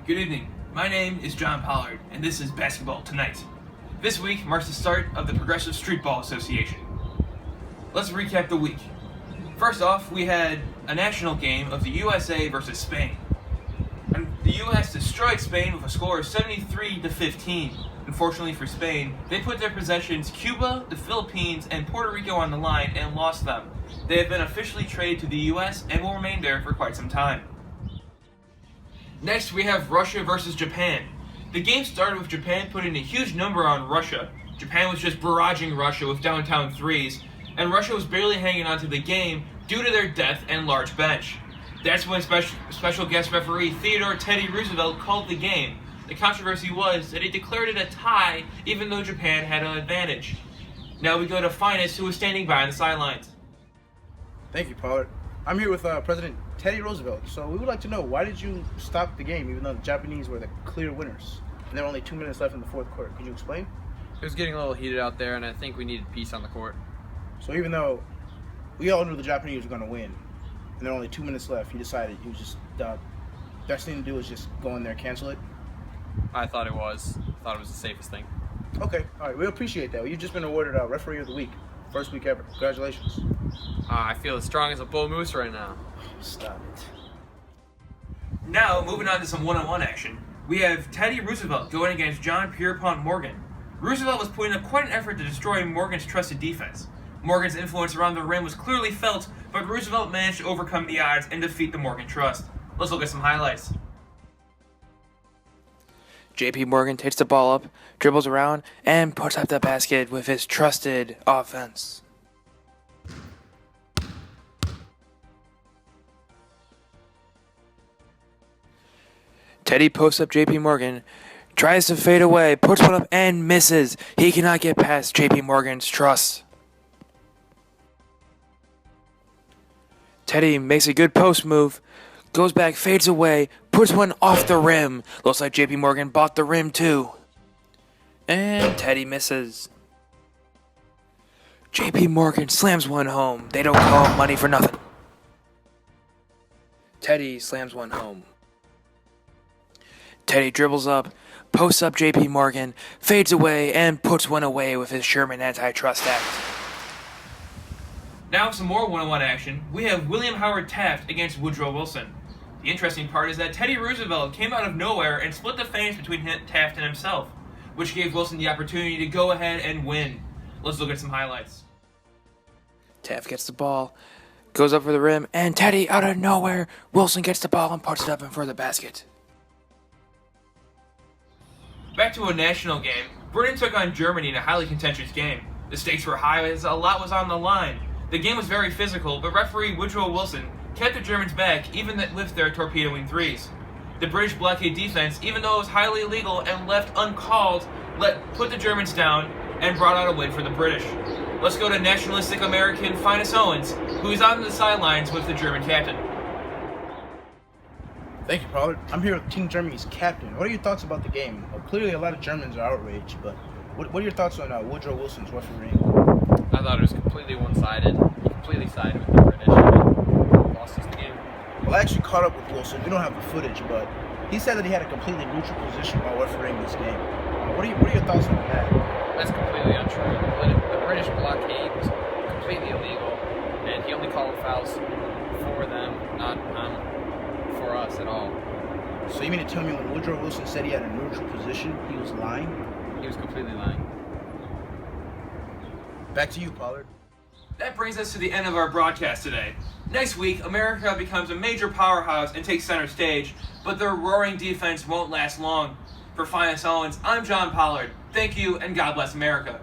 Good evening. My name is John Pollard, and this is Basketball Tonight. This week marks the start of the Progressive Streetball Association. Let's recap the week. First off, we had a national game of the USA versus Spain. And the US destroyed Spain with a score of 73-15. Unfortunately for Spain, they put their possessions Cuba, the Philippines, and Puerto Rico on the line and lost them. They have been officially traded to the US and will remain there for quite some time. Next, we have Russia versus Japan. The game started with Japan putting a huge number on Russia. Japan was just barraging Russia with downtown threes, and Russia was barely hanging on to the game due to their depth and large bench. That's when special guest referee Theodore Teddy Roosevelt called the game. The controversy was that he declared it a tie even though Japan had an advantage. Now we go to Finest, who was standing by on the sidelines. Thank you, Pollard. I'm here with President Teddy Roosevelt. So we would like to know, why did you stop the game even though the Japanese were the clear winners? And there were only 2 minutes left in the fourth quarter. Could you explain? It was getting a little heated out there, and I think we needed peace on the court. So even though we all knew the Japanese were going to win, and there were only 2 minutes left, you decided you just best thing to do was just go in there and cancel it? I thought it was the safest thing. Okay, all right, we appreciate that. Well, you've just been awarded Referee of the Week. First week ever. Congratulations. I feel as strong as a bull moose right now. Stop it. Now, moving on to some one-on-one action, we have Teddy Roosevelt going against John Pierpont Morgan. Roosevelt was putting up quite an effort to destroy Morgan's trusted defense. Morgan's influence around the rim was clearly felt, but Roosevelt managed to overcome the odds and defeat the Morgan trust. Let's look at some highlights. JP Morgan takes the ball up, dribbles around, and puts up the basket with his trusted offense. Teddy posts up JP Morgan, tries to fade away, puts one up and misses. He cannot get past JP Morgan's trust. Teddy makes a good post move, goes back, fades away, puts one off the rim. Looks like JP Morgan bought the rim too. And Teddy misses. JP Morgan slams one home. They don't call money for nothing. Teddy slams one home. Teddy dribbles up, posts up JP Morgan, fades away, and puts one away with his Sherman Antitrust Act. Now some more one-on-one action. We have William Howard Taft against Woodrow Wilson. The interesting part is that Teddy Roosevelt came out of nowhere and split the fans between Taft and himself, which gave Wilson the opportunity to go ahead and win. Let's look at some highlights. Taft gets the ball, goes up for the rim, and Teddy out of nowhere, Wilson gets the ball and puts it up in for the basket. Back to a national game, Britain took on Germany in a highly contentious game. The stakes were high as a lot was on the line. The game was very physical, but referee Woodrow Wilson kept the Germans back even with their torpedoing threes. The British blockade defense, even though it was highly illegal and left uncalled, put the Germans down and brought out a win for the British. Let's go to nationalistic American Finest Owens, who is on the sidelines with the German captain. Thank you, Pollard. I'm here with Team Germany's captain. What are your thoughts about the game? Clearly, a lot of Germans are outraged, but what are your thoughts on Woodrow Wilson's refereeing? I thought it was completely one-sided. He completely sided with the British and lost us the game. Well, I actually caught up with Wilson. We don't have the footage, but he said that he had a completely neutral position while refereeing this game. What are your thoughts on that? That's completely untrue. The British blockade was completely illegal, and he only called fouls for them, not for us at all. So you mean to tell me when Woodrow Wilson said he had a neutral position, he was lying? He was completely lying. Back to you, Pollard. That brings us to the end of our broadcast today. Next week, America becomes a major powerhouse and takes center stage, but their roaring defense won't last long. For Finest Owens, I'm John Pollard. Thank you, and God bless America.